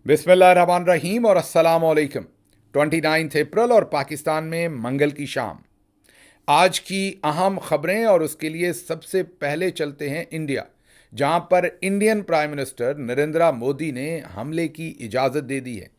बिस्मिल्लाहिर्रहमानिर्रहीम और अस्सलाम वालेकुम। 29 अप्रैल और पाकिस्तान में मंगल की शाम। आज की अहम खबरें और उसके लिए सबसे पहले चलते हैं इंडिया, जहां पर Indian prime minister Narendra Modi ने हमले की इजाज़त दे दी है।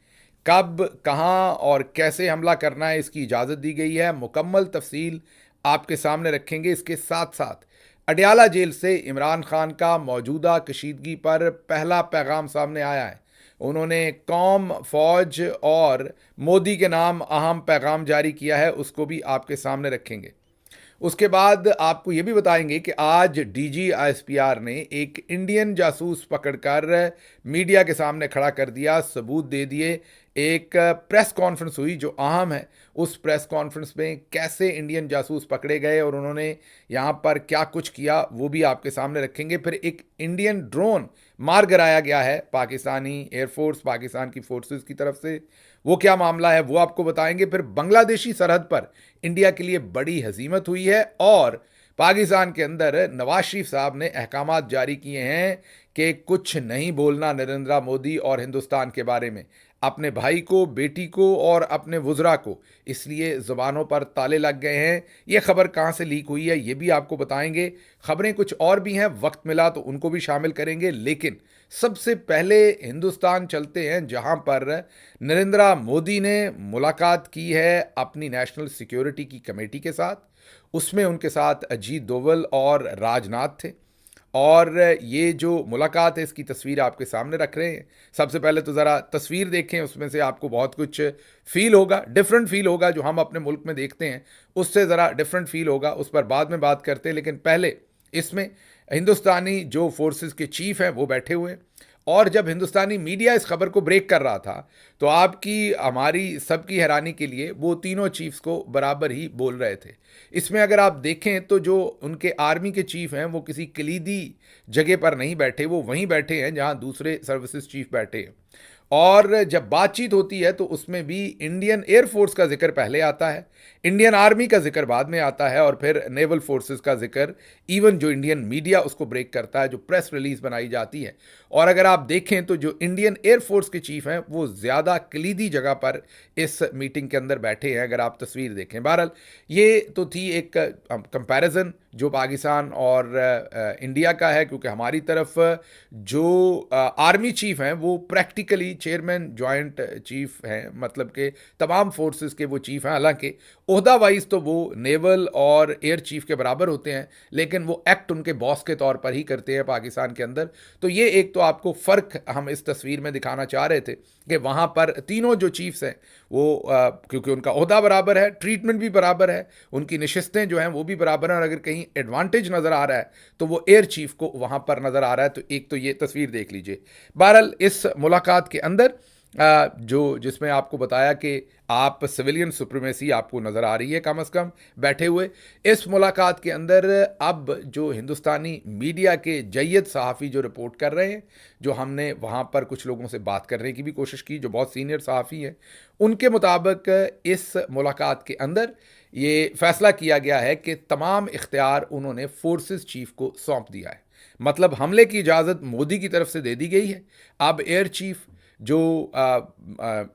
कब, कहां और कैसे हमला करना है, इसकी इजाज़त दी गई है। मुकम्मल तफसील आपके सामने रखेंगे। इसके साथ साथ अडयाला जेल से इमरान खान का मौजूदा कशीदगी पर पहला पैगाम सामने आया है। उन्होंने कौम, फौज और मोदी के नाम अहम पैगाम जारी किया है, उसको भी आपके सामने रखेंगे। उसके बाद आपको ये भी बताएंगे कि आज डीजीआईएसपीआर ने एक इंडियन जासूस पकड़कर मीडिया के सामने खड़ा कर दिया, सबूत दे दिए। एक प्रेस कॉन्फ्रेंस हुई जो अहम है। उस प्रेस कॉन्फ्रेंस में कैसे इंडियन जासूस पकड़े गए और उन्होंने यहाँ पर क्या कुछ किया, वो भी आपके सामने रखेंगे। फिर एक इंडियन ड्रोन मार गिराया गया है पाकिस्तानी एयरफोर्स, पाकिस्तान की फोर्सेस की तरफ से। वो क्या मामला है वो आपको बताएंगे। फिर बांग्लादेशी सरहद पर इंडिया के लिए बड़ी हजीमत हुई है और पाकिस्तान के अंदर नवाज शरीफ साहब ने अहकामात जारी किए हैं कि कुछ नहीं बोलना नरेंद्र मोदी और हिंदुस्तान के बारे में, अपने भाई को, बेटी को और अपने वुज़रा को। इसलिए ज़ुबानों पर ताले लग गए हैं। ये खबर कहाँ से लीक हुई है ये भी आपको बताएंगे। खबरें कुछ और भी हैं, वक्त मिला तो उनको भी शामिल करेंगे। लेकिन सबसे पहले हिंदुस्तान चलते हैं, जहां पर नरेंद्र मोदी ने मुलाकात की है अपनी नेशनल सिक्योरिटी की कमेटी के साथ। उसमें उनके साथ अजीत डोवल और राजनाथ थे। और ये जो मुलाकात है इसकी तस्वीर आपके सामने रख रहे हैं। सबसे पहले तो ज़रा तस्वीर देखें, उसमें से आपको बहुत कुछ फील होगा, डिफरेंट फील होगा। जो हम अपने मुल्क में देखते हैं उससे ज़रा डिफरेंट फील होगा, उस पर बाद में बात करते हैं। लेकिन पहले इसमें हिंदुस्तानी जो फोर्सेस के चीफ हैं वो बैठे हुए हैं। और जब हिंदुस्तानी मीडिया इस खबर को ब्रेक कर रहा था तो आपकी, हमारी, सबकी हैरानी के लिए वो तीनों चीफ्स को बराबर ही बोल रहे थे। इसमें अगर आप देखें तो जो उनके आर्मी के चीफ हैं वो किसी कलीदी जगह पर नहीं बैठे, वो वहीं बैठे हैं जहां दूसरे सर्विसेज चीफ बैठे हैं। और जब बातचीत होती है तो उसमें भी इंडियन एयरफोर्स का जिक्र पहले आता है, इंडियन आर्मी का जिक्र बाद में आता है और फिर नेवल फोर्सेस का जिक्र, इवन जो इंडियन मीडिया उसको ब्रेक करता है, जो प्रेस रिलीज बनाई जाती है। और अगर आप देखें तो जो इंडियन एयरफोर्स के चीफ हैं वो ज़्यादा कलीदी जगह पर इस मीटिंग के अंदर बैठे हैं, अगर आप तस्वीर देखें। बहरहाल ये तो थी एक कंपैरिजन जो पाकिस्तान और इंडिया का है, क्योंकि हमारी तरफ जो आर्मी चीफ हैं वो प्रैक्टिकली चेयरमैन जॉइंट चीफ हैं, मतलब कि तमाम फोर्सेस के वो चीफ हैं। हालांकि ओहदा वाइज तो वो नेवल और एयर चीफ के बराबर होते हैं, लेकिन वो एक्ट उनके बॉस के तौर पर ही करते हैं पाकिस्तान के अंदर। तो ये एक तो आपको फ़र्क हम इस तस्वीर में दिखाना चाह रहे थे कि वहाँ पर तीनों जो चीफ्स हैं वो क्योंकि उनका ओहदा बराबर है, ट्रीटमेंट भी बराबर है, उनकी नशिस्तें जो हैं वो भी बराबर हैं। और अगर कहीं एडवांटेज नज़र आ रहा है तो वो एयर चीफ को वहाँ पर नज़र आ रहा है। तो एक तो ये तस्वीर देख लीजिए। बहरहाल इस मुलाकात के अंदर जो जिसमें आपको बताया कि आप सिविलियन सुप्रीमेसी आपको नज़र आ रही है कम से कम बैठे हुए। इस मुलाकात के अंदर अब जो हिंदुस्तानी मीडिया के जय्यद सहाफ़ी जो रिपोर्ट कर रहे हैं, जो हमने वहाँ पर कुछ लोगों से बात करने की भी कोशिश की जो बहुत सीनियर सहाफ़ी हैं, उनके मुताबिक इस मुलाकात के अंदर ये फ़ैसला किया गया है कि तमाम इख्तियार उन्होंने फोर्सेस चीफ को सौंप दिया है। मतलब हमले की इजाज़त मोदी की तरफ से दे दी गई है। अब एयर चीफ, जो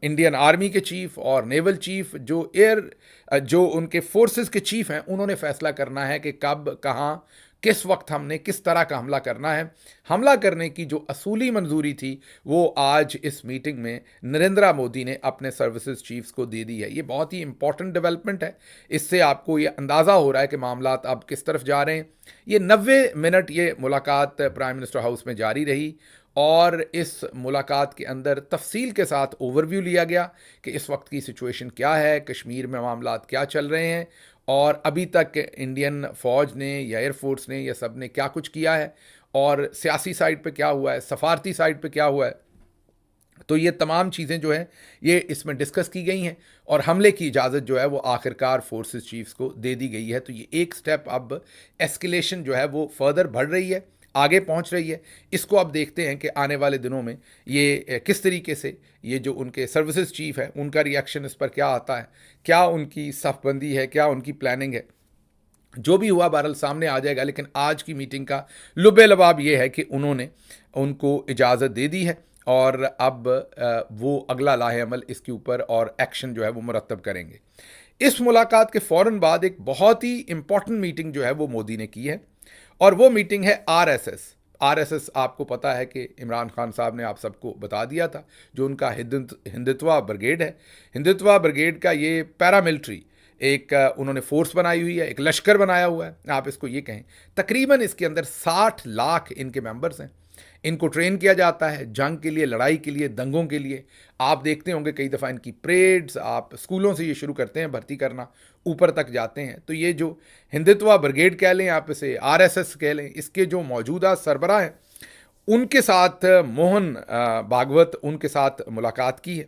इंडियन आर्मी के चीफ और नेवल चीफ, जो उनके फोर्सेस के चीफ हैं, उन्होंने फैसला करना है कि कब, कहाँ, किस वक्त हमने किस तरह का हमला करना है। हमला करने की जो असूली मंजूरी थी वो आज इस मीटिंग में नरेंद्र मोदी ने अपने सर्विसेज चीफ्स को दे दी है। ये बहुत ही इंपॉर्टेंट डेवलपमेंट है। इससे आपको ये अंदाज़ा हो रहा है कि मामला अब किस तरफ जा रहे हैं। ये 90 मिनट ये मुलाकात प्राइम मिनिस्टर हाउस में जारी रही और इस मुलाकात के अंदर तफसील के साथ ओवरव्यू लिया गया कि इस वक्त की सिचुएशन क्या है, कश्मीर में मामलात क्या चल रहे हैं और अभी तक इंडियन फ़ौज ने या एयरफोर्स ने या सब ने क्या कुछ किया है और सियासी साइड पे क्या हुआ है, सफारती साइड पे क्या हुआ है। तो ये तमाम चीज़ें जो हैं ये इसमें डिस्कस की गई हैं और हमले की इजाज़त जो है वो आखिरकार फोर्सेस चीफ्स को दे दी गई है। तो ये एक स्टेप, अब एस्केलेशन जो है वो फर्दर बढ़ रही है, आगे पहुंच रही है। इसको अब देखते हैं कि आने वाले दिनों में ये किस तरीके से ये जो उनके सर्विसेज चीफ है उनका रिएक्शन इस पर क्या आता है, क्या उनकी सफ़बंदी है, क्या उनकी प्लानिंग है। जो भी हुआ बहरहाल सामने आ जाएगा। लेकिन आज की मीटिंग का लुबे लबाब ये है कि उन्होंने उनको इजाज़त दे दी है और अब वो अगला लाहे अमल इसके ऊपर और एक्शन जो है वो मुरतब करेंगे। इस मुलाकात के फ़ौरन बाद एक बहुत ही इंपॉर्टेंट मीटिंग जो है वो मोदी ने की है, और वो मीटिंग है आरएसएस। आरएसएस आपको पता है कि इमरान खान साहब ने आप सबको बता दिया था, जो उनका हिंदुत्वा ब्रिगेड है। हिंदुत्वा ब्रिगेड का ये पैरामिलिट्री एक उन्होंने फोर्स बनाई हुई है, एक लश्कर बनाया हुआ है, आप इसको ये कहें। तकरीबन इसके अंदर 60 लाख इनके मेंबर्स हैं। इनको ट्रेन किया जाता है जंग के लिए, लड़ाई के लिए, दंगों के लिए। आप देखते होंगे कई दफ़ा इनकी परेड्स, आप स्कूलों से ये शुरू करते हैं भर्ती करना, ऊपर तक जाते हैं। तो ये जो हिंदुत्वा ब्रिगेड कह लें, आप इसे आरएसएस कह लें, इसके जो मौजूदा सरबराह हैं उनके साथ मोहन भागवत उनके साथ मुलाकात की है।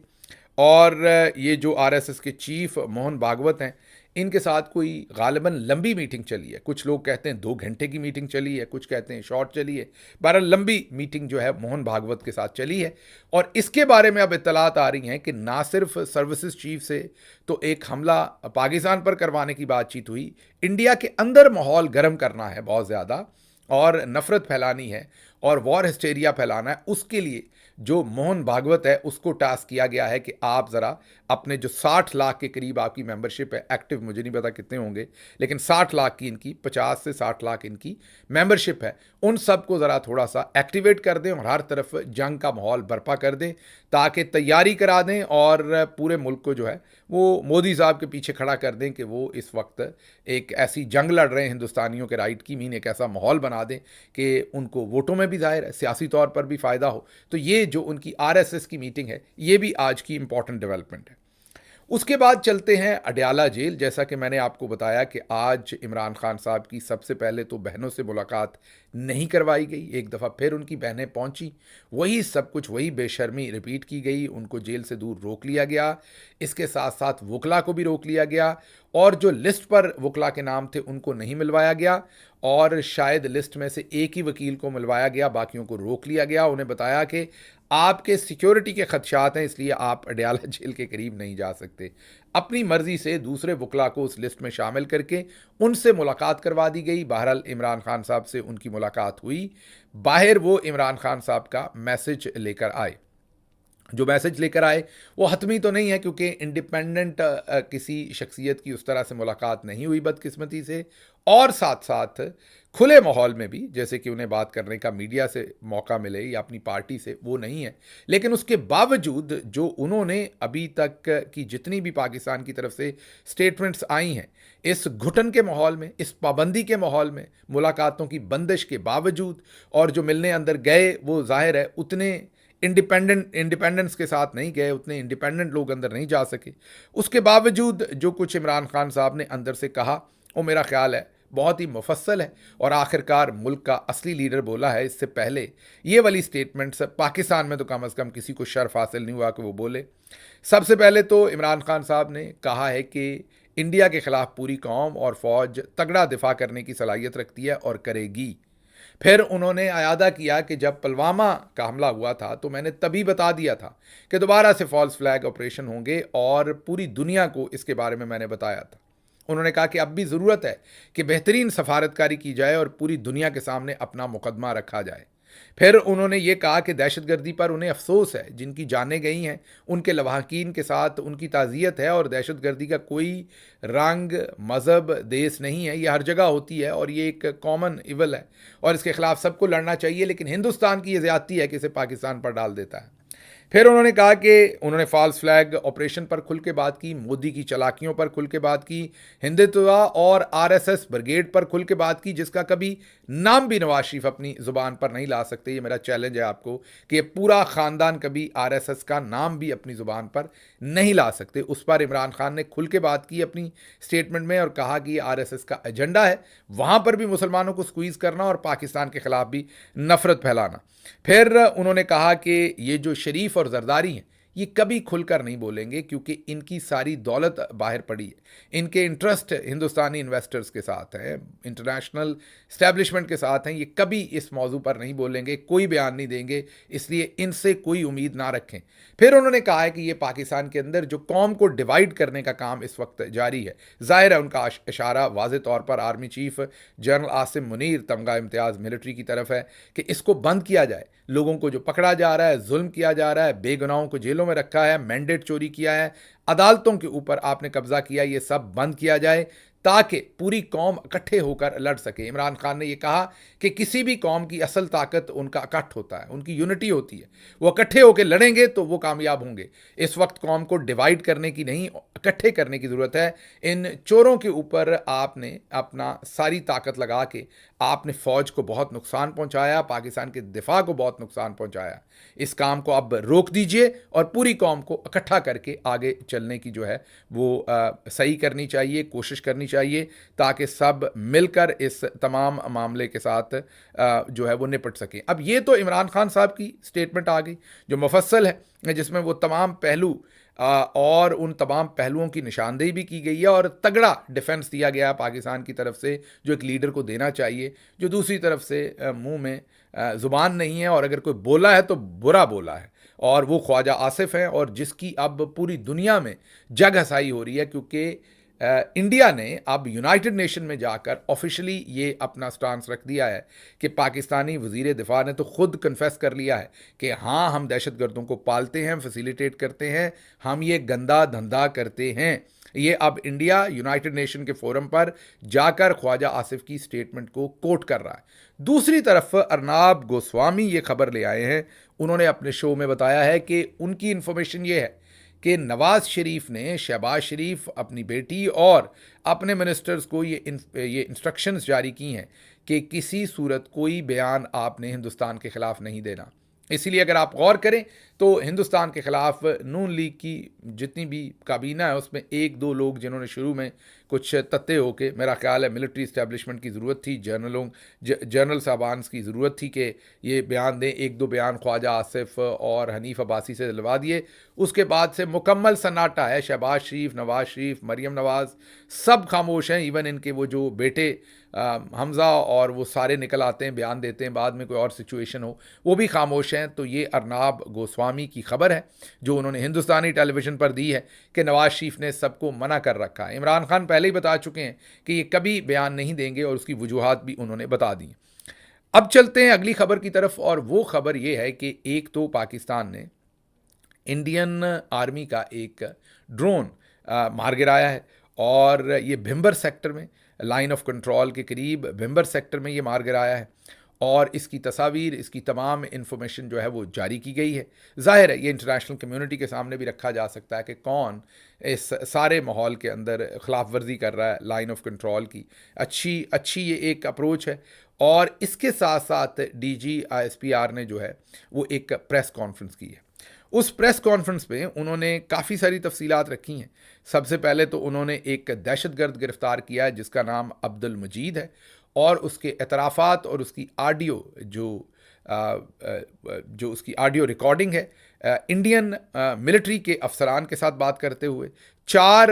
और ये जो आरएसएस के चीफ मोहन भागवत हैं, इनके साथ कोई गालिबन लंबी मीटिंग चली है। कुछ लोग कहते हैं 2 घंटे की मीटिंग चली है, कुछ कहते हैं शॉर्ट चली है। बहरहाल लंबी मीटिंग जो है मोहन भागवत के साथ चली है। और इसके बारे में अब इत्तलात आ रही हैं कि ना सिर्फ सर्विसेज चीफ से तो एक हमला पाकिस्तान पर करवाने की बातचीत हुई, इंडिया के अंदर माहौल गर्म करना है बहुत ज़्यादा, और नफ़रत फैलानी है और वॉर हिस्टेरिया फैलाना है। उसके लिए जो मोहन भागवत है उसको टास्क किया गया है कि आप ज़रा अपने जो 60 लाख के करीब आपकी मेंबरशिप है, एक्टिव मुझे नहीं पता कितने होंगे, लेकिन 60 लाख की इनकी, 50 से 60 लाख इनकी मेंबरशिप है, उन सब को ज़रा थोड़ा सा एक्टिवेट कर दें और हर तरफ जंग का माहौल बर्पा कर दें, ताकि तैयारी करा दें और पूरे मुल्क को जो है वो मोदी साहब के पीछे खड़ा कर दें कि वो इस वक्त एक ऐसी जंग लड़ रहे हैं हिंदुस्तानियों के राइट की, मीन एक ऐसा माहौल बना दें कि उनको वोटों में भी ज़ाहिर है, सियासी तौर पर भी फ़ायदा हो। तो ये जो उनकी आरएसएस की मीटिंग है, ये भी आज की इंपॉर्टेंट डेवलपमेंट है। उसके बाद चलते हैं अडयाला जेल। जैसा कि मैंने आपको बताया कि आज इमरान खान साहब की सबसे पहले तो बहनों से मुलाकात नहीं करवाई गई, एक दफ़ा फिर उनकी बहनें पहुंची, वही सब कुछ, वही बेशर्मी रिपीट की गई, उनको जेल से दूर रोक लिया गया। इसके साथ साथ वकला को भी रोक लिया गया, और जो लिस्ट पर वकला के नाम थे उनको नहीं मिलवाया गया, और शायद लिस्ट में से एक ही वकील को मिलवाया गया, बाकियों को रोक लिया गया। उन्हें बताया कि आपके सिक्योरिटी के खदशात हैं, इसलिए आप अडयाला जेल के करीब नहीं जा सकते। अपनी मर्जी से दूसरे वकला को उस लिस्ट में शामिल करके उनसे मुलाकात करवा दी गई। बहरहाल इमरान खान साहब से उनकी मुलाकात हुई। बाहर वो इमरान खान साहब का मैसेज लेकर आए। जो मैसेज लेकर आए वो हतमी तो नहीं है, क्योंकि इंडिपेंडेंट किसी शख्सियत की उस तरह से मुलाकात नहीं हुई बदकिस्मती से, और साथ साथ खुले माहौल में भी, जैसे कि उन्हें बात करने का मीडिया से मौका मिले या अपनी पार्टी से, वो नहीं है। लेकिन उसके बावजूद जो उन्होंने अभी तक की जितनी भी पाकिस्तान की तरफ से स्टेटमेंट्स आई हैं, इस घुटन के माहौल में, इस पाबंदी के माहौल में, मुलाकातों की बंदिश के बावजूद, और जो मिलने अंदर गए वो जाहिर है उतने इंडिपेंडेंस के साथ नहीं गए, उतने इंडिपेंडेंट लोग अंदर नहीं जा सके। उसके बावजूद जो कुछ इमरान खान साहब ने अंदर से कहा, वो मेरा ख्याल है बहुत ही मुफस्सल है, और आखिरकार मुल्क का असली लीडर बोला है। इससे पहले ये वाली स्टेटमेंट्स पाकिस्तान में तो कम अज़ कम किसी को शर्फ हासिल नहीं हुआ कि वो बोले। सबसे पहले तो इमरान खान साहब ने कहा है कि इंडिया के ख़िलाफ़ पूरी कौम और फ़ौज तगड़ा दिफा करने की सलाहियत रखती है और करेगी। फिर उन्होंने अयादा किया कि जब पुलवामा का हमला हुआ था तो मैंने तभी बता दिया था कि दोबारा से फॉल्स फ्लैग ऑपरेशन होंगे, और पूरी दुनिया को इसके बारे में मैंने बताया था। उन्होंने कहा कि अब भी ज़रूरत है कि बेहतरीन सफारतकारी की जाए और पूरी दुनिया के सामने अपना मुकदमा रखा जाए। फिर उन्होंने ये कहा कि दहशतगर्दी पर उन्हें अफसोस है, जिनकी जानें गई हैं उनके लवाहकीन के साथ उनकी ताज़ियत है, और दहशतगर्दी का कोई रंग, मज़हब, देश नहीं है, ये हर जगह होती है और ये एक कॉमन इवल है, और इसके ख़िलाफ़ सबको लड़ना चाहिए। लेकिन हिंदुस्तान की ये ज़्यादती है कि इसे पाकिस्तान पर डाल देता है। फिर उन्होंने कहा कि उन्होंने फॉल्स फ्लैग ऑपरेशन पर खुल के बात की, मोदी की चालाकियों पर खुल के बात की, हिंदुत्व और आरएसएस ब्रिगेड पर खुल के बात की, जिसका कभी नाम भी नवाज शरीफ अपनी ज़ुबान पर नहीं ला सकते। ये मेरा चैलेंज है आपको कि ये पूरा ख़ानदान कभी आरएसएस का नाम भी अपनी ज़ुबान पर नहीं ला सकते। उस पर इमरान खान ने खुल के बात की अपनी स्टेटमेंट में, और कहा कि ये आरएसएस का एजेंडा है, वहाँ पर भी मुसलमानों को स्क्वीज़ करना और पाकिस्तान के ख़िलाफ़ भी नफ़रत फैलाना। फिर उन्होंने कहा कि ये जो शरीफ और जरदारी हैं, ये कभी खुलकर नहीं बोलेंगे, क्योंकि इनकी सारी दौलत बाहर पड़ी है, इनके इंटरेस्ट हिंदुस्तानी इन्वेस्टर्स के साथ हैं, इंटरनेशनल स्टैब्लिशमेंट के साथ हैं। ये कभी इस मौजू पर नहीं बोलेंगे, कोई बयान नहीं देंगे, इसलिए इनसे कोई उम्मीद ना रखें। फिर उन्होंने कहा है कि ये पाकिस्तान के अंदर जो कौम को डिवाइड करने का काम इस वक्त जारी है, ज़ाहिर है उनका इशारा वाज़े तौर पर army chief general Asim Munir, तमगा इम्तियाज़ मिलिट्री की तरफ है कि इसको बंद किया जाए। लोगों को जो पकड़ा जा रहा है, जुल्म किया जा रहा है, बेगुनाहों को जेलों में रखा है, मैंडेट चोरी किया है, अदालतों के ऊपर आपने कब्जा किया, ये सब बंद किया जाए ताकि पूरी कौम इकट्ठे होकर लड़ सके। इमरान खान ने यह कहा कि किसी भी कौम की असल ताकत उनका इकट्ठ होता है, उनकी यूनिटी होती है। वो इकट्ठे होकर लड़ेंगे तो वो कामयाब होंगे। इस वक्त कौम को डिवाइड करने की नहीं, इकट्ठे करने की ज़रूरत है। इन चोरों के ऊपर आपने अपना सारी ताकत लगा के आपने फ़ौज को बहुत नुकसान पहुंचाया, पाकिस्तान के दिफा को बहुत नुकसान पहुंचाया। इस काम को अब रोक दीजिए और पूरी कौम को इकट्ठा करके आगे चलने की जो है वो सही करनी चाहिए, कोशिश करनी चाहिए, ताकि सब मिलकर इस तमाम मामले के साथ जो है वो निपट सकें। अब ये तो इमरान खान साहब की स्टेटमेंट आ गई जो मुफस्सल है, जिसमें वो तमाम पहलू और उन तमाम पहलुओं की निशानदेही भी की गई है और तगड़ा डिफेंस दिया गया पाकिस्तान की तरफ से, जो एक लीडर को देना चाहिए, जो दूसरी तरफ से मुंह में ज़ुबान नहीं है और अगर कोई बोला है तो बुरा बोला है, और वो ख्वाजा आसिफ हैं और जिसकी अब पूरी दुनिया में जग हसाई हो रही है, क्योंकि इंडिया ने अब यूनाइटेड नेशन में जाकर ऑफिशियली ये अपना स्टांस रख दिया है कि पाकिस्तानी वज़ीर दिफा ने तो ख़ुद कन्फेस कर लिया है कि हाँ, हम दहशतगर्दों को पालते हैं, फैसिलिटेट करते हैं, हम ये गंदा धंधा करते हैं। ये अब इंडिया यूनाइटेड नेशन के फोरम पर जाकर ख्वाजा आसिफ की स्टेटमेंट को कोट कर रहा है। दूसरी तरफ अर्नाब गोस्वामी ये खबर ले आए हैं, उन्होंने अपने शो में बताया है कि उनकी इन्फॉर्मेशन ये है कि नवाज़ शरीफ ने शहबाज शरीफ, अपनी बेटी और अपने मिनिस्टर्स को ये इंस्ट्रक्शंस जारी की हैं कि किसी सूरत कोई बयान आपने हिंदुस्तान के ख़िलाफ़ नहीं देना। इसीलिए अगर आप गौर करें तो हिंदुस्तान के ख़िलाफ़ नून लीग की जितनी भी काबीना है उसमें एक दो लोग जिन्होंने शुरू में कुछ तत्ते होके, मेरा ख्याल है मिलिट्री इस्टेब्लिशमेंट की ज़रूरत थी, जनरल साहबान की ज़रूरत थी कि ये बयान दें, एक दो बयान ख्वाजा आसिफ और हनीफ अब्बासी से दिलवा दिए। उसके बाद से मुकम्मल सन्नाटा है। शहबाज शरीफ, नवाज़ शरीफ, मरीम नवाज़ सब खामोश हैं। इवन इनके वो जो बेटे हमज़ा और वो सारे निकल आते हैं, बयान देते हैं, बाद में कोई और सिचुएशन हो वो भी खामोश हैं। तो ये अर्नाब गोस्वामी की खबर है जो उन्होंने हिंदुस्तानी टेलीविज़न पर दी है कि नवाज़ शरीफ ने सबको मना कर रखा है। इमरान खान पहले ही बता चुके हैं कि ये कभी बयान नहीं देंगे और उसकी वजूहात भी उन्होंने बता दी। अब चलते हैं अगली खबर की तरफ, और वो खबर ये है कि एक तो पाकिस्तान ने इंडियन आर्मी का एक ड्रोन मार गिराया है, और ये भिंबर सेक्टर में, लाइन ऑफ कंट्रोल के करीब भिंबर सेक्टर में ये मार गिराया है, और इसकी तस्वीर, इसकी तमाम इन्फॉर्मेशन जो है वो जारी की गई है। ज़ाहिर है ये इंटरनेशनल कम्युनिटी के सामने भी रखा जा सकता है कि कौन इस सारे माहौल के अंदर खिलाफ वर्जी कर रहा है लाइन ऑफ कंट्रोल की। अच्छी ये एक अप्रोच है। और इसके साथ साथ DGISPR ने जो है वो एक प्रेस कॉन्फ्रेंस की है। उस प्रेस कॉन्फ्रेंस पे उन्होंने काफ़ी सारी तफसीलात रखी हैं। सबसे पहले तो उन्होंने एक दहशतगर्द गिरफ्तार किया है जिसका नाम अब्दुल मजीद है, और उसके एतराफ़ात और उसकी ऑडियो जो उसकी ऑडियो रिकॉर्डिंग है, इंडियन मिलिट्री के अफसरान के साथ बात करते हुए, 4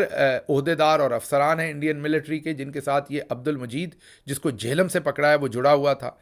ओहदेदार और अफसरान हैं इंडियन मिलिट्री के जिनके साथ ये अब्दुल मजीद, जिसको झेलम से पकड़ा है, वो जुड़ा हुआ था।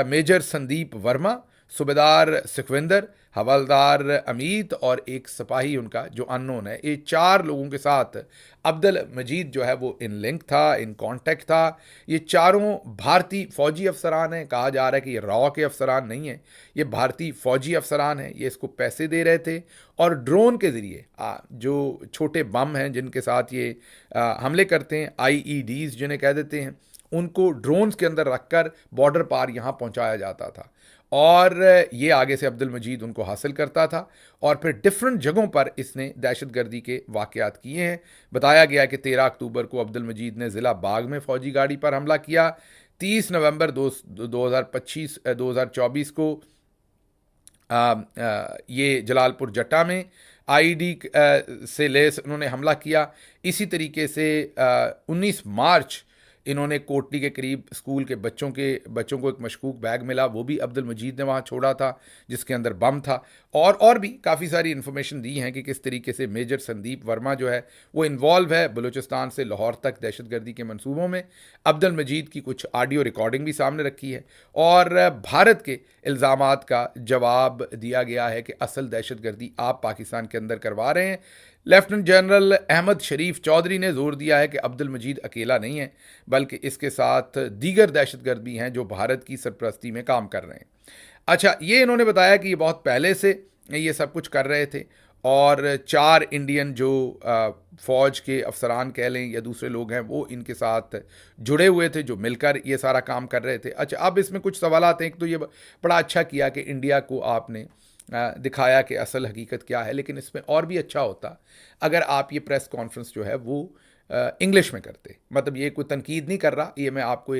मेजर संदीप वर्मा, सूबेदार सुखविंदर, हवलदार अमीत और एक सिपाही उनका जो अननोन है। ये 4 लोगों के साथ अब्दुल मजीद जो है वो इन लिंक था, इन कांटेक्ट था। ये चारों भारतीय फ़ौजी अफसरान हैं। कहा जा रहा है कि ये रॉ के अफसरान नहीं हैं, ये भारतीय फ़ौजी अफसरान हैं। ये इसको पैसे दे रहे थे और ड्रोन के ज़रिए जो छोटे बम हैं जिनके साथ ये हमले करते हैं, IEDs जिन्हें कह देते हैं, उनको ड्रोन्स के अंदर रखकर बॉर्डर पार यहाँ पहुँचाया जाता था, और ये आगे से अब्दुल मजीद उनको हासिल करता था, और फिर डिफरेंट जगहों पर इसने दहशतगर्दी के वाक़यात किए हैं। बताया गया कि 13 अक्टूबर को अब्दुल मजीद ने ज़िला बाग में फ़ौजी गाड़ी पर हमला किया। 30 नवंबर 2024 को ये जलालपुर जट्टा में IED से लेस उन्होंने हमला किया। इसी तरीके से 19 मार्च इन्होंने कोटली के करीब स्कूल के बच्चों को एक मशकूक बैग मिला, वो भी अब्दुल मजीद ने वहाँ छोड़ा था जिसके अंदर बम था। और भी काफ़ी सारी इन्फॉर्मेशन दी हैं कि किस तरीके से मेजर संदीप वर्मा जो है वो इन्वॉल्व है बलूचिस्तान से लाहौर तक दहशतगर्दी के मंसूबों में। अब्दुल मजीद की कुछ ऑडियो रिकॉर्डिंग भी सामने रखी है, और भारत के इल्ज़ामात का जवाब दिया गया है कि असल दहशतगर्दी आप पाकिस्तान के अंदर करवा रहे हैं। लेफ्टिनेंट जनरल अहमद शरीफ चौधरी ने जोर दिया है कि अब्दुल मजीद अकेला नहीं है, बल्कि इसके साथ दीगर दहशतगर्द भी हैं जो भारत की सरपरस्ती में काम कर रहे हैं। अच्छा, ये इन्होंने बताया कि ये बहुत पहले से ये सब कुछ कर रहे थे और 4 इंडियन जो फ़ौज के अफसरान कह लें या दूसरे लोग हैं, वो इनके साथ जुड़े हुए थे, जो मिलकर ये सारा काम कर रहे थे। अच्छा, अब इसमें कुछ सवालात हैं। एक तो ये बड़ा अच्छा किया कि इंडिया को आपने दिखाया कि असल हकीकत क्या है, लेकिन इसमें और भी अच्छा होता अगर आप ये प्रेस कॉन्फ्रेंस जो है वो इंग्लिश में करते। मतलब ये कोई तनकीद नहीं कर रहा, ये मैं आपको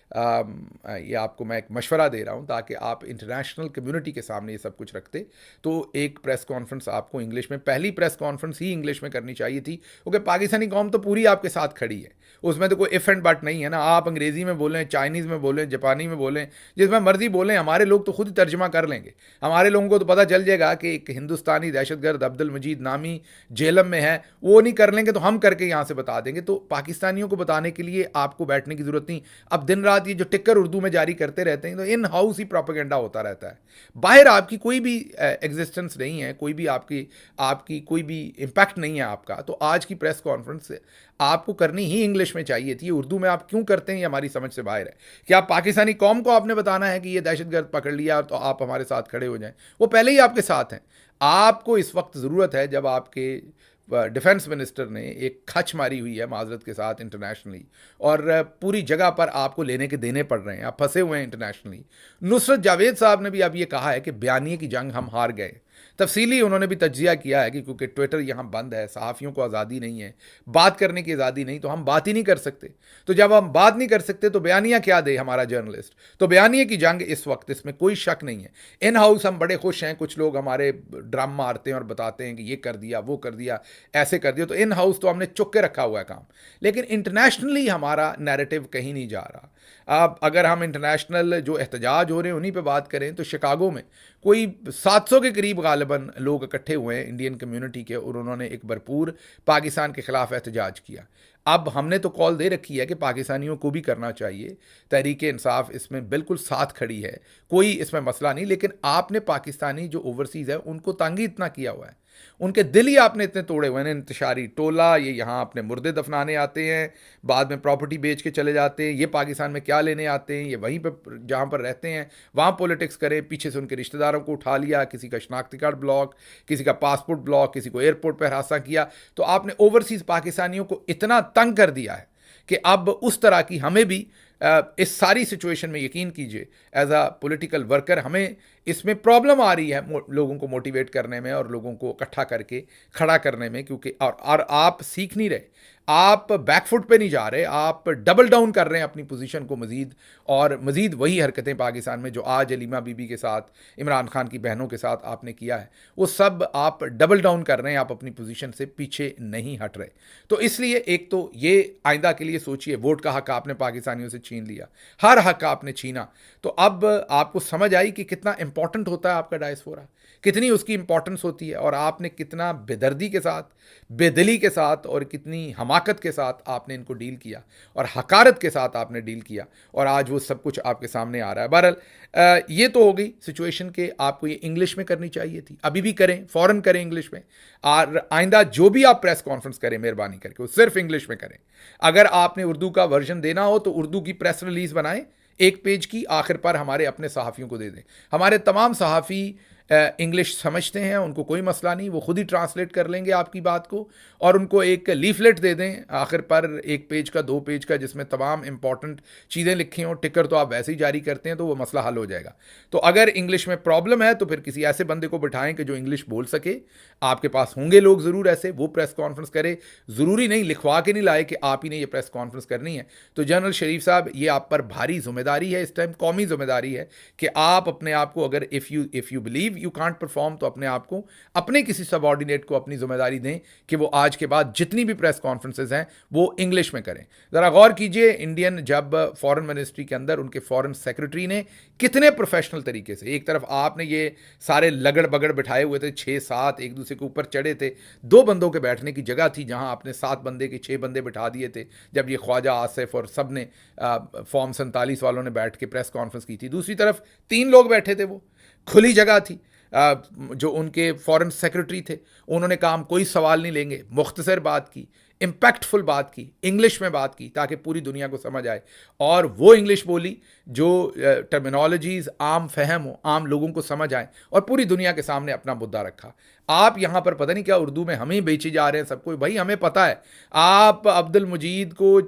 ये आपको मैं एक मशवरा दे रहा हूँ ताकि आप इंटरनेशनल कम्युनिटी के सामने ये सब कुछ रखते। तो एक प्रेस कॉन्फ्रेंस आपको इंग्लिश में, पहली प्रेस कॉन्फ्रेंस ही इंग्लिश में करनी चाहिए थी, क्योंकि पाकिस्तानी कौम तो पूरी आपके साथ खड़ी है, उसमें तो कोई इफ़ एंड बट नहीं है ना। आप अंग्रेज़ी में बोलें, चाइनीज़ में बोलें, जापानी में बोलें, जिसमें मर्जी बोलें, हमारे लोग तो खुद ही तर्जमा कर लेंगे। हमारे लोगों को तो पता चल जाएगा कि एक हिंदुस्तानी दहशतगर्द अब्दुल मजीद नामी जेलम में है, वो नहीं कर लेंगे तो हम करके यहाँ से बता देंगे। तो पाकिस्तानियों को बताने के लिए आपको बैठने की ज़रूरत नहीं। अब दिन रात ये जो टिक्कर उर्दू में जारी करते रहते हैं, तो इन हाउस ही प्रोपेगेंडा होता रहता है। बाहर आपकी कोई भी एग्जिस्टेंस नहीं है, कोई भी आपकी आपकी कोई भी इम्पैक्ट नहीं है आपका। तो आज की प्रेस कॉन्फ्रेंस आपको करनी ही इंग्लिश में चाहिए थी। उर्दू में आप क्यों करते हैं, ये हमारी समझ से बाहर है। क्या पाकिस्तानी कौम को आपने बताना है कि ये दहशतगर्द पकड़ लिया तो आप हमारे साथ खड़े हो जाएं? वो पहले ही आपके साथ हैं। आपको इस वक्त ज़रूरत है, जब आपके डिफेंस मिनिस्टर ने एक खच मारी हुई है माजरत के साथ इंटरनेशनली, और पूरी जगह पर आपको लेने के देने पड़ रहे हैं, आप फंसे हुए हैं इंटरनेशनली। नुसरत जावेद साहब ने भी अब ये कहा है कि बयानिए की जंग हम हार गए। तफसीली उन्होंने भी तज्जिया किया है कि क्योंकि ट्विटर यहाँ बंद है, सहाफ़ियों को आज़ादी नहीं है, बात करने की आज़ादी नहीं, तो हम बात ही नहीं कर सकते। तो जब हम बात नहीं कर सकते तो बयानिया क्या दे हमारा जर्नलिस्ट? तो बयानिए की जंग इस वक्त, इसमें कोई शक नहीं है। इन हाउस हम बड़े खुश हैं, कुछ लोग हमारे ड्राम मारते हैं और बताते हैं कि ये कर दिया, वो कर दिया, ऐसे कर दिया। तो इन हाउस तो हमने चुप के रखा हुआ है काम, लेकिन इंटरनेशनली हमारा नैरेटिव कहीं नहीं जा रहा। अब अगर हम इंटरनेशनल जो एहतजाज हो रहे हैं उन्हीं पे बात करें, तो शिकागो में कोई 700 के करीब गालिबन लोग इकट्ठे हुए हैं इंडियन कम्युनिटी के, और उन्होंने एक भरपूर पाकिस्तान के ख़िलाफ़ एहतजाज किया। अब हमने तो कॉल दे रखी है कि पाकिस्तानियों को भी करना चाहिए। तहरीक इंसाफ इसमें बिल्कुल साथ खड़ी है, कोई इसमें मसला नहीं। लेकिन आपने पाकिस्तानी जो ओवरसीज़ है उनको तंग ही इतना किया हुआ है, उनके दिल ही आपने इतने तोड़े हुए हैं। इंतशारी टोला, ये यहाँ अपने मुर्दे दफनाने आते हैं, बाद में प्रॉपर्टी बेच के चले जाते हैं। ये पाकिस्तान में क्या लेने आते हैं? ये वहीं पर जहाँ पर रहते हैं वहाँ पॉलिटिक्स करें। पीछे से उनके रिश्तेदारों को उठा लिया, किसी का शनाख्ती कार्ड ब्लॉक, किसी का पासपोर्ट ब्लॉक, किसी को एयरपोर्ट पर हादसा किया। तो आपने ओवरसीज़ पाकिस्तानियों को इतना तंग कर दिया है कि अब उस तरह की हमें भी इस सारी सिचुएशन में, यकीन कीजिए, एज अ पॉलिटिकल वर्कर हमें इसमें प्रॉब्लम आ रही है लोगों को मोटिवेट करने में और लोगों को इकट्ठा करके खड़ा करने में। क्योंकि और आप सीख नहीं रहे, आप बैकफुट पे नहीं जा रहे, आप डबल डाउन कर रहे हैं अपनी पोजीशन को मज़ीद और मज़ीद। वही हरकतें पाकिस्तान में जो आज अलीमा बीबी के साथ, इमरान खान की बहनों के साथ आपने किया है, वो सब आप डबल डाउन कर रहे हैं, आप अपनी पोजीशन से पीछे नहीं हट रहे। तो इसलिए एक तो ये आइंदा के लिए सोचिए, वोट का हक आपने पाकिस्तानियों से छीन लिया, हर हक आपने छीना। तो अब आपको समझ आई कि कितना इंपॉर्टेंट होता है आपका डायस्पोरा, कितनी उसकी इंपॉर्टेंस होती है, और आपने कितना बेदर्दी के साथ, बेदिली के साथ और कितनी हमाकत के साथ आपने इनको डील किया और हकारत के साथ आपने डील किया, और आज वो सब कुछ आपके सामने आ रहा है। बहरहाल ये तो हो गई सिचुएशन के आपको ये इंग्लिश में करनी चाहिए थी, अभी भी करें, फ़ौरन करें इंग्लिश में। और आइंदा जो भी आप प्रेस कॉन्फ्रेंस करें, मेहरबानी करके वो सिर्फ इंग्लिश में करें। अगर आपने उर्दू का वर्जन देना हो तो उर्दू की प्रेस रिलीज़ बनाएं, एक पेज की, आखिर पर हमारे अपने सहाफ़ियों को दे दें। हमारे तमाम सहाफ़ी इंग्लिश समझते हैं, उनको कोई मसला नहीं, वो खुद ही ट्रांसलेट कर लेंगे आपकी बात को, और उनको एक लीफलेट दे दें आखिर पर, एक पेज का, 2 पेज का, जिसमें तमाम इंपॉर्टेंट चीज़ें लिखी हों। टिकर तो आप वैसे ही जारी करते हैं, तो वो मसला हल हो जाएगा। तो अगर इंग्लिश में प्रॉब्लम है तो फिर किसी ऐसे बंदे को बिठाएं कि जो इंग्लिश बोल सके। आपके पास होंगे लोग ज़रूर ऐसे, वो प्रेस कॉन्फ्रेंस करे। ज़रूरी नहीं, लिखवा के नहीं लाए कि आप ही ने ये प्रेस कॉन्फ्रेंस करनी है। तो जनरल शरीफ साहब, ये आप पर भारी जिम्मेदारी है, इस टाइम कौमी जिम्मेदारी है कि आप अपने आप को, अगर if you believe you can't perform, तो अपने आप को, अपने किसी सबऑर्डिनेट को अपनी जिम्मेदारी दें कि वो आज के बाद जितनी भी प्रेस कॉन्फ्रेंसेज हैं वो इंग्लिश में करें। ज़रा गौर कीजिए, इंडियन जब फॉरेन मिनिस्ट्री के अंदर उनके फॉरेन सेक्रेटरी ने कितने प्रोफेशनल तरीके से, एक तरफ आपने ये सारे लगड़ बगड़ बिठाए हुए थे, 6-7 एक दूसरे के ऊपर चढ़े थे, 2 बंदों के बैठने की जगह थी जहां आपने 7 बंदे के 6 बंदे बिठा दिए थे, जब ये ख्वाजा आसिफ और सब ने फॉर्म 47 वालों ने बैठ के प्रेस कॉन्फ्रेंस की थी। दूसरी तरफ 3 लोग बैठे थे, वो खुली जगह थी। जो उनके फॉरेन सेक्रेटरी थे, उन्होंने कहा हम कोई सवाल नहीं लेंगे, मुख्तसर बात की, इम्पैक्टफुल बात की, इंग्लिश में बात की ताकि पूरी दुनिया को समझ आए, और वो इंग्लिश बोली जो टर्मिनोलॉजीज़ आम फहम हो, आम लोगों को समझ आए, और पूरी दुनिया के सामने अपना मुद्दा रखा। आप यहाँ पर पता नहीं क्या उर्दू में हम ही बेची जा रहे हैं सबको, भाई हमें पता है, आप अब्दुल मजीद को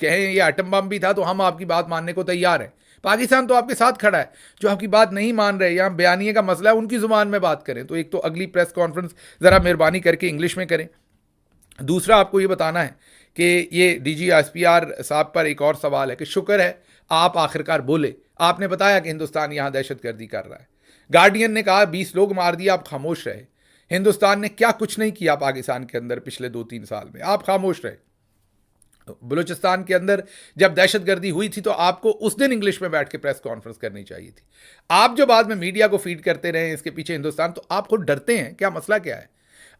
कहें ये एटम बम भी था तो हम आपकी बात मानने को तैयार हैं। पाकिस्तान तो आपके साथ खड़ा है, जो आपकी बात नहीं मान रहे, यहाँ बयानिए का मसला है, उनकी ज़ुबान में बात करें। तो एक तो अगली प्रेस कॉन्फ्रेंस ज़रा मेहरबानी करके इंग्लिश में करें। दूसरा आपको ये बताना है कि ये DGSPR साहब पर एक और सवाल है कि शुक्र है आप आखिरकार बोले, आपने बताया कि हिंदुस्तान यहाँ दहशतगर्दी कर रहा है। गार्डियन ने कहा 20 लोग मार दिए, आप खामोश रहे। हिंदुस्तान ने क्या कुछ नहीं किया पाकिस्तान के अंदर पिछले 2-3 साल में, आप खामोश रहे। बलूचिस्तान के अंदर जब दहशतगर्दी हुई थी तो आपको उस दिन इंग्लिश में बैठ के प्रेस कॉन्फ्रेंस करनी चाहिए थी। आप जो बाद में मीडिया को फीड करते रहे इसके पीछे हिंदुस्तान, तो आप खुद डरते हैं क्या? मसला क्या है?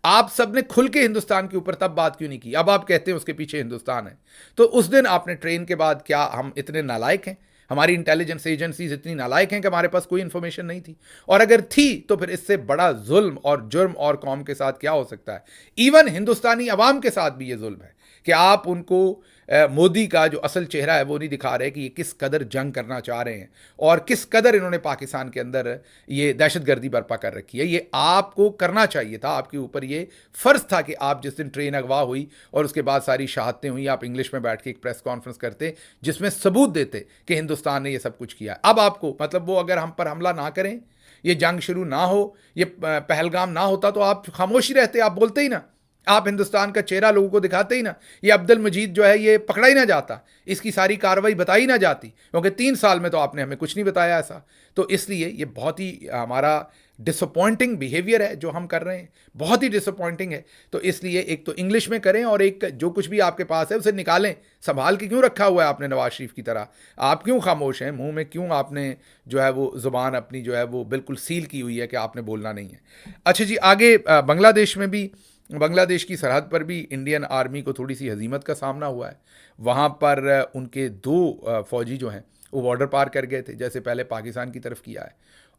आप सबने खुल के हिंदुस्तान के ऊपर तब बात क्यों नहीं की? अब आप कहते हैं उसके पीछे हिंदुस्तान है। तो उस दिन आपने ट्रेन के बाद, क्या हम इतने नालायक हैं? हमारी इंटेलिजेंस एजेंसीज इतनी नालायक हैं कि हमारे पास कोई इंफॉर्मेशन नहीं थी? और अगर थी तो फिर इससे बड़ा जुल्म और जुर्म और कौम के साथ क्या हो सकता है? इवन हिंदुस्तानी अवाम के साथ भी ये जुल्म है कि आप उनको मोदी का जो असल चेहरा है वो नहीं दिखा रहे कि ये किस कदर जंग करना चाह रहे हैं और किस कदर इन्होंने पाकिस्तान के अंदर ये दहशतगर्दी बर्पा कर रखी है। ये आपको करना चाहिए था, आपके ऊपर ये फ़र्ज़ था कि आप जिस दिन ट्रेन अगवा हुई और उसके बाद सारी शहादतें हुई, आप इंग्लिश में बैठ के एक प्रेस कॉन्फ्रेंस करते जिसमें सबूत देते कि हिंदुस्तान ने ये सब कुछ किया। अब आपको मतलब वो अगर हम पर हमला ना करें, ये जंग शुरू ना हो, ये पहलगाम ना होता तो आप खामोशी रहते, आप बोलते ही ना, आप हिंदुस्तान का चेहरा लोगों को दिखाते ही ना, ये अब्दुल मजीद जो है ये पकड़ा ही ना जाता, इसकी सारी कार्रवाई बताई ना जाती, क्योंकि 3 साल में तो आपने हमें कुछ नहीं बताया ऐसा। तो इसलिए ये बहुत ही हमारा डिसअपॉइंटिंग बिहेवियर है जो हम कर रहे हैं, बहुत ही डिसअपॉइंटिंग है। तो इसलिए एक तो इंग्लिश में करें और एक जो कुछ भी आपके पास है उसे निकालें। संभाल के क्यों रखा हुआ है आपने नवाज शरीफ की तरह? आप क्यों खामोश हैं? मुंह में क्यों आपने जो है वो ज़ुबान अपनी जो है वो बिल्कुल सील की हुई है कि आपने बोलना नहीं है? अच्छा जी, आगे बांग्लादेश में भी, बांग्लादेश की सरहद पर भी इंडियन आर्मी को थोड़ी सी हजीमत का सामना हुआ है। वहाँ पर उनके 2 फ़ौजी जो हैं वो बॉर्डर पार कर गए थे, जैसे पहले पाकिस्तान की तरफ किया है,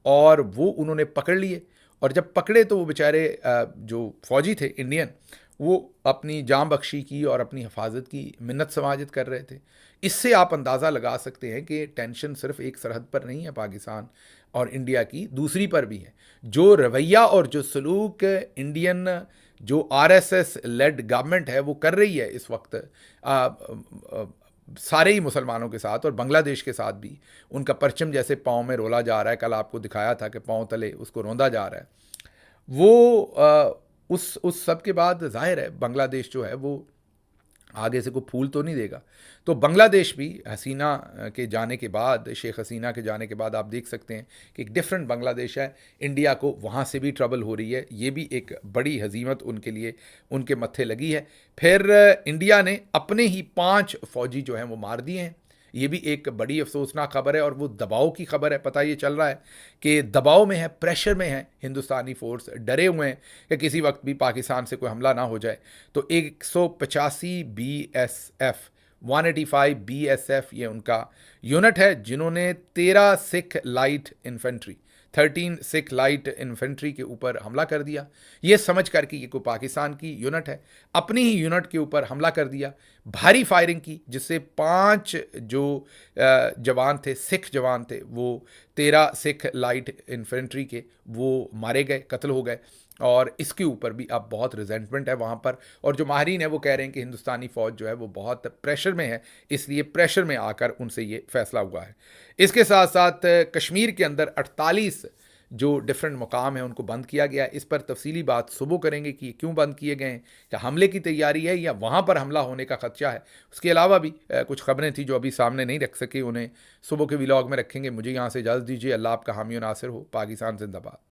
और वो उन्होंने पकड़ लिए। और जब पकड़े तो वो बेचारे जो फ़ौजी थे इंडियन, वो अपनी जान बख्शी की और अपनी हिफाजत की मिन्नत समाजत कर रहे थे। इससे आप अंदाज़ा लगा सकते हैं कि टेंशन सिर्फ एक सरहद पर नहीं है पाकिस्तान और इंडिया की, दूसरी पर भी है। जो रवैया और जो सलूक इंडियन जो RSS लेड गवर्नमेंट है वो कर रही है इस वक्त सारे ही मुसलमानों के साथ और बांग्लादेश के साथ भी, उनका परचम जैसे पाँव में रोला जा रहा है, कल आपको दिखाया था कि पाँव तले उसको रौंदा जा रहा है, वो उस सब के बाद जाहिर है बांग्लादेश जो है वो आगे से कोई फूल तो नहीं देगा। तो बांग्लादेश भी हसीना के जाने के बाद, शेख हसीना के जाने के बाद आप देख सकते हैं कि एक डिफरेंट बांग्लादेश है। इंडिया को वहाँ से भी ट्रबल हो रही है, ये भी एक बड़ी हजीमत उनके लिए, उनके मत्थे लगी है। फिर इंडिया ने अपने ही 5 फ़ौजी जो हैं वो मार दिए हैं, ये भी एक बड़ी अफसोसनाक खबर है। और वो दबाव की खबर है, पता ये चल रहा है कि दबाव में है, प्रेशर में है हिंदुस्तानी फोर्स, डरे हुए हैं कि किसी वक्त भी पाकिस्तान से कोई हमला ना हो जाए। तो 185 BSF 185 BSF ये उनका यूनिट है, जिन्होंने 13 Sikh light infantry 13 Sikh light infantry के ऊपर हमला कर दिया। ये समझ कर कि ये कोई पाकिस्तान की यूनिट है, अपनी ही यूनिट के ऊपर हमला कर दिया, भारी फायरिंग की, जिससे 5 जो जवान थे, सिख जवान थे, वो 13 सिख लाइट इन्फेंट्री के वो मारे गए, कत्ल हो गए। और इसके ऊपर भी अब बहुत रिजेंटमेंट है वहाँ पर, और जो माहरीन है वो कह रहे हैं कि हिंदुस्तानी फ़ौज जो है वो बहुत प्रेशर में है, इसलिए प्रेशर में आकर उनसे ये फैसला हुआ है। इसके साथ साथ कश्मीर के अंदर 48 जो डिफरेंट मुकाम हैं उनको बंद किया गया है। इस पर तफसीली बात सुबह करेंगे कि क्यों बंद किए गए हैं, क्या हमले की तैयारी है या वहाँ पर हमला होने का खदशा है। उसके अलावा भी कुछ खबरें थी जो अभी सामने नहीं रख सके, उन्हें सुबह के व्लॉग में रखेंगे। मुझे यहाँ से इजाज़त दीजिए। अल्लाह आपका हामी और नासिर हो। पाकिस्तान जिंदाबाद।